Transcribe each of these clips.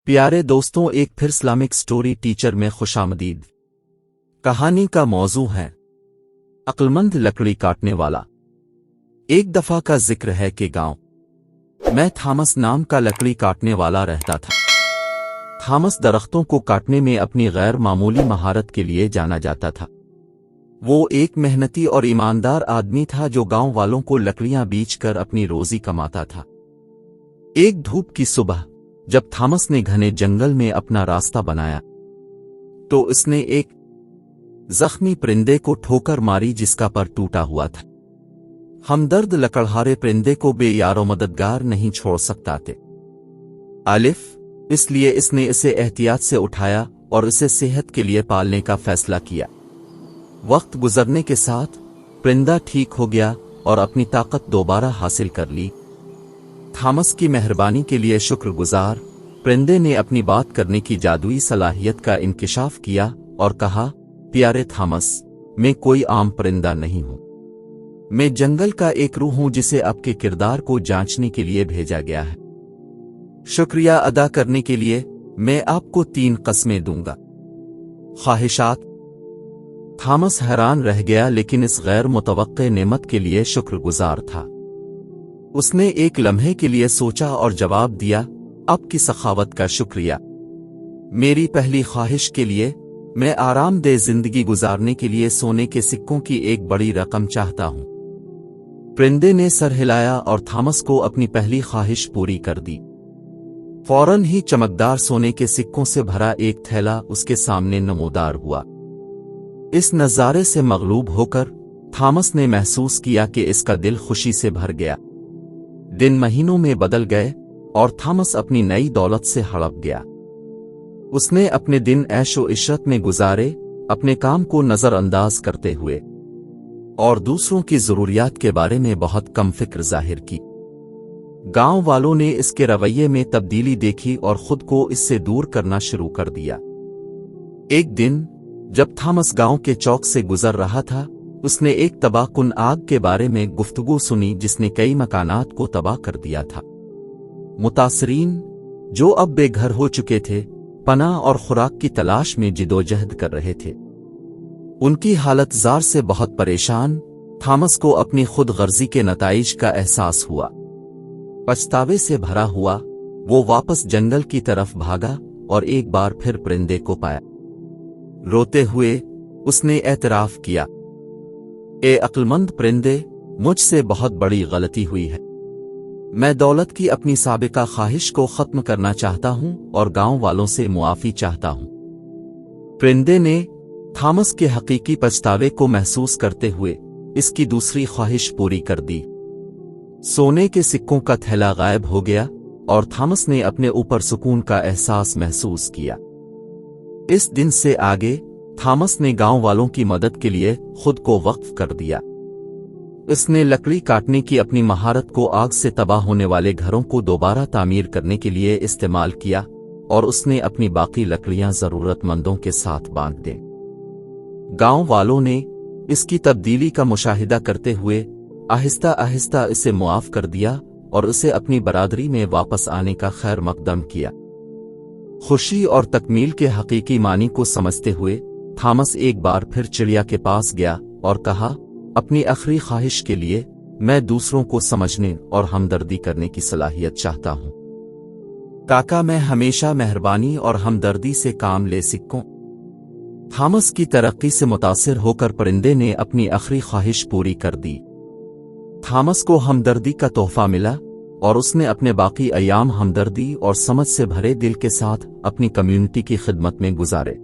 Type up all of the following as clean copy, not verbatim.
پیارے دوستوں، ایک پھر اسلامک سٹوری ٹیچر میں خوشامدید۔ کہانی کا موضوع ہے عقلمند لکڑی کاٹنے والا۔ ایک دفعہ کا ذکر ہے کہ گاؤں میں تھامس نام کا لکڑی کاٹنے والا رہتا تھا۔ تھامس درختوں کو کاٹنے میں اپنی غیر معمولی مہارت کے لیے جانا جاتا تھا۔ وہ ایک محنتی اور ایماندار آدمی تھا جو گاؤں والوں کو لکڑیاں بیچ کر اپنی روزی کماتا تھا۔ ایک دھوپ کی صبح جب تھامس نے گھنے جنگل میں اپنا راستہ بنایا تو اس نے ایک زخمی پرندے کو ٹھوکر ماری جس کا پر ٹوٹا ہوا تھا۔ ہمدرد لکڑہارے پرندے کو بے یار و مددگار نہیں چھوڑ سکتا تھے۔ اس لیے اس نے اسے احتیاط سے اٹھایا اور اسے صحت کے لیے پالنے کا فیصلہ کیا۔ وقت گزرنے کے ساتھ پرندہ ٹھیک ہو گیا اور اپنی طاقت دوبارہ حاصل کر لی۔ تھامس کی مہربانی کے لیے شکر گزار پرندے نے اپنی بات کرنے کی جادوئی صلاحیت کا انکشاف کیا اور کہا، پیارے تھامس، میں کوئی عام پرندہ نہیں ہوں۔ میں جنگل کا ایک روح ہوں جسے آپ کے کردار کو جانچنے کے لیے بھیجا گیا ہے۔ شکریہ ادا کرنے کے لیے میں آپ کو 3 قسمیں دوں گا۔ خواہشات۔ تھامس حیران رہ گیا لیکن اس غیر متوقع نعمت کے لیے شکر گزار تھا۔ اس نے ایک لمحے کے لیے سوچا اور جواب دیا، آپ کی سخاوت کا شکریہ۔ میری پہلی خواہش کے لیے میں آرام دہ زندگی گزارنے کے لیے سونے کے سکوں کی ایک بڑی رقم چاہتا ہوں۔ پرندے نے سر ہلایا اور تھامس کو اپنی پہلی خواہش پوری کر دی۔ فوراً ہی چمکدار سونے کے سکوں سے بھرا ایک تھیلا اس کے سامنے نمودار ہوا۔ اس نظارے سے مغلوب ہو کر تھامس نے محسوس کیا کہ اس کا دل خوشی سے بھر گیا۔ دن مہینوں میں بدل گئے اور تھامس اپنی نئی دولت سے ہڑپ گیا۔ اس نے اپنے دن عیش و عشرت میں گزارے، اپنے کام کو نظر انداز کرتے ہوئے اور دوسروں کی ضروریات کے بارے میں بہت کم فکر ظاہر کی۔ گاؤں والوں نے اس کے رویے میں تبدیلی دیکھی اور خود کو اس سے دور کرنا شروع کر دیا۔ ایک دن جب تھامس گاؤں کے چوک سے گزر رہا تھا، اس نے ایک تباہ کن آگ کے بارے میں گفتگو سنی جس نے کئی مکانات کو تباہ کر دیا تھا۔ متاثرین، جو اب بے گھر ہو چکے تھے، پناہ اور خوراک کی تلاش میں جدوجہد کر رہے تھے۔ ان کی حالت زار سے بہت پریشان۔ تھامس کو اپنی خود غرضی کے نتائج کا احساس ہوا۔ پچھتاوے سے بھرا ہوا وہ واپس جنگل کی طرف بھاگا اور ایک بار پھر پرندے کو پایا۔ روتے ہوئے اس نے اعتراف کیا، اے عقلمند پرندے، مجھ سے بہت بڑی غلطی ہوئی ہے۔ میں دولت کی اپنی سابقہ خواہش کو ختم کرنا چاہتا ہوں اور گاؤں والوں سے معافی چاہتا ہوں۔ پرندے نے تھامس کے حقیقی پچھتاوے کو محسوس کرتے ہوئے اس کی دوسری خواہش پوری کر دی۔ سونے کے سکوں کا تھیلا غائب ہو گیا اور تھامس نے اپنے اوپر سکون کا احساس محسوس کیا۔ اس دن سے آگے تھامس نے گاؤں والوں کی مدد کے لیے خود کو وقف کر دیا۔ اس نے لکڑی کاٹنے کی اپنی مہارت کو آگ سے تباہ ہونے والے گھروں کو دوبارہ تعمیر کرنے کے لیے استعمال کیا اور اس نے اپنی باقی لکڑیاں ضرورت مندوں کے ساتھ بانٹ دیں۔ گاؤں والوں نے اس کی تبدیلی کا مشاہدہ کرتے ہوئے آہستہ آہستہ اسے معاف کر دیا اور اسے اپنی برادری میں واپس آنے کا خیر مقدم کیا۔ خوشی اور تکمیل کے حقیقی معنی کو سمجھتے ہوئے تھامس ایک بار پھر چڑیا کے پاس گیا اور کہا، اپنی آخری خواہش کے لیے میں دوسروں کو سمجھنے اور ہمدردی کرنے کی صلاحیت چاہتا ہوں۔ کاکا، میں ہمیشہ مہربانی اور ہمدردی سے کام لے سکوں۔ تھامس کی ترقی سے متاثر ہو کر پرندے نے اپنی آخری خواہش پوری کر دی۔ تھامس کو ہمدردی کا تحفہ ملا اور اس نے اپنے باقی ایام ہمدردی اور سمجھ سے بھرے دل کے ساتھ اپنی کمیونٹی کی خدمت میں گزارے۔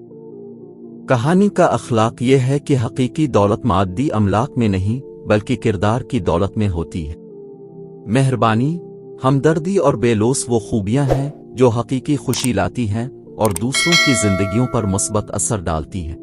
کہانی کا اخلاق یہ ہے کہ حقیقی دولت مادی املاک میں نہیں بلکہ کردار کی دولت میں ہوتی ہے۔ مہربانی، ہمدردی اور بے لوث وہ خوبیاں ہیں جو حقیقی خوشی لاتی ہیں اور دوسروں کی زندگیوں پر مثبت اثر ڈالتی ہیں۔